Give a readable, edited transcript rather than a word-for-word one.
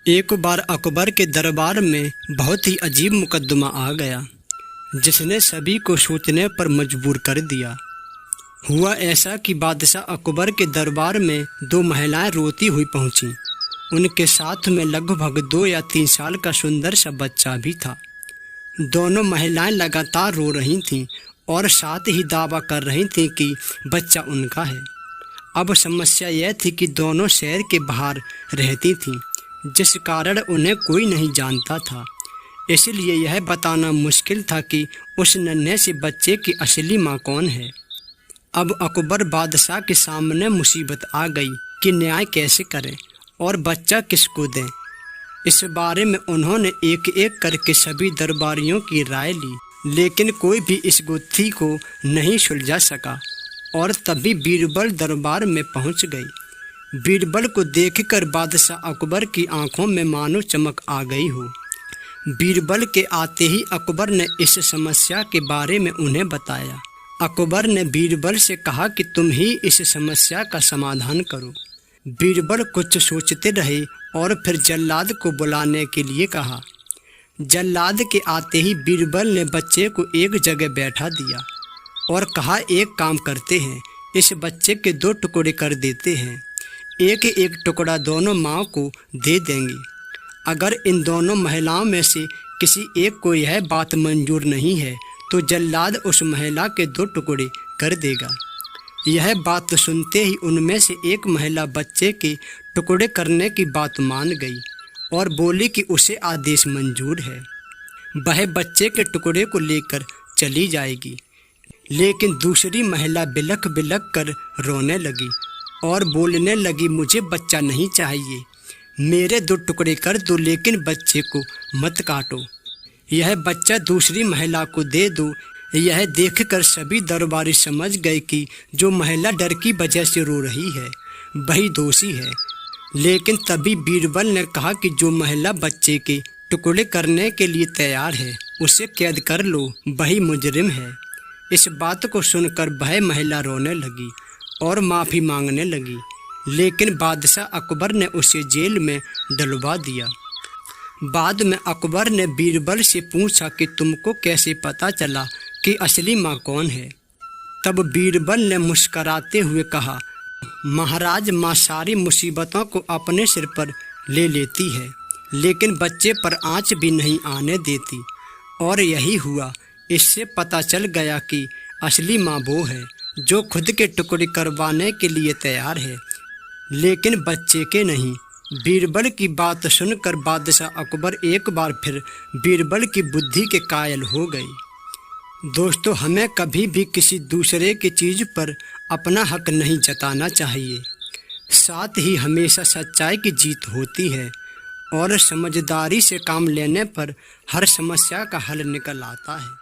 एक बार अकबर के दरबार में बहुत ही अजीब मुकदमा आ गया, जिसने सभी को सोचने पर मजबूर कर दिया। हुआ ऐसा कि बादशाह अकबर के दरबार में दो महिलाएं रोती हुई पहुंची। उनके साथ में लगभग 2 या 3 साल का सुंदर सा बच्चा भी था। दोनों महिलाएं लगातार रो रही थीं और साथ ही दावा कर रही थीं कि बच्चा उनका है। अब समस्या यह थी कि दोनों शहर के बाहर रहती थीं, जिस कारण उन्हें कोई नहीं जानता था। इसलिए यह बताना मुश्किल था कि उस नन्हे से बच्चे की असली माँ कौन है। अब अकबर बादशाह के सामने मुसीबत आ गई कि न्याय कैसे करें और बच्चा किसको दें। इस बारे में उन्होंने एक एक करके सभी दरबारियों की राय ली, लेकिन कोई भी इस गुत्थी को नहीं सुलझा सका। और तभी बीरबल दरबार में पहुंच गई। बीरबल को देखकर बादशाह अकबर की आंखों में मानो चमक आ गई हो। बीरबल के आते ही अकबर ने इस समस्या के बारे में उन्हें बताया। अकबर ने बीरबल से कहा कि तुम ही इस समस्या का समाधान करो। बीरबल कुछ सोचते रहे और फिर जल्लाद को बुलाने के लिए कहा। जल्लाद के आते ही बीरबल ने बच्चे को एक जगह बैठा दिया और कहा, एक काम करते हैं, इस बच्चे के 2 टुकड़े कर देते हैं। एक एक टुकड़ा दोनों माँ को दे देंगे। अगर इन दोनों महिलाओं में से किसी एक को यह बात मंजूर नहीं है तो जल्लाद उस महिला के 2 टुकड़े कर देगा। यह बात सुनते ही उनमें से एक महिला बच्चे के टुकड़े करने की बात मान गई और बोली कि उसे आदेश मंजूर है। वह बच्चे के टुकड़े को लेकर चली जाएगी। लेकिन दूसरी महिला बिलख बिलख कर रोने लगी और बोलने लगी, मुझे बच्चा नहीं चाहिए, मेरे 2 टुकड़े कर दो, लेकिन बच्चे को मत काटो। यह बच्चा दूसरी महिला को दे दो। यह देखकर सभी दरबारी समझ गए कि जो महिला डर की वजह से रो रही है वही दोषी है। लेकिन तभी बीरबल ने कहा कि जो महिला बच्चे के टुकड़े करने के लिए तैयार है उसे कैद कर लो, वही मुजरिम है। इस बात को सुनकर वह महिला रोने लगी और माफ़ी मांगने लगी, लेकिन बादशाह अकबर ने उसे जेल में डलवा दिया। बाद में अकबर ने बीरबल से पूछा कि तुमको कैसे पता चला कि असली माँ कौन है। तब बीरबल ने मुस्कराते हुए कहा, महाराज, माँ सारी मुसीबतों को अपने सिर पर ले लेती है, लेकिन बच्चे पर आँच भी नहीं आने देती। और यही हुआ। इससे पता चल गया कि असली माँ वो है जो खुद के टुकड़े करवाने के लिए तैयार है, लेकिन बच्चे के नहीं। बीरबल की बात सुनकर बादशाह अकबर एक बार फिर बीरबल की बुद्धि के कायल हो गई। दोस्तों, हमें कभी भी किसी दूसरे की चीज़ पर अपना हक नहीं जताना चाहिए। साथ ही हमेशा सच्चाई की जीत होती है और समझदारी से काम लेने पर हर समस्या का हल निकल आता है।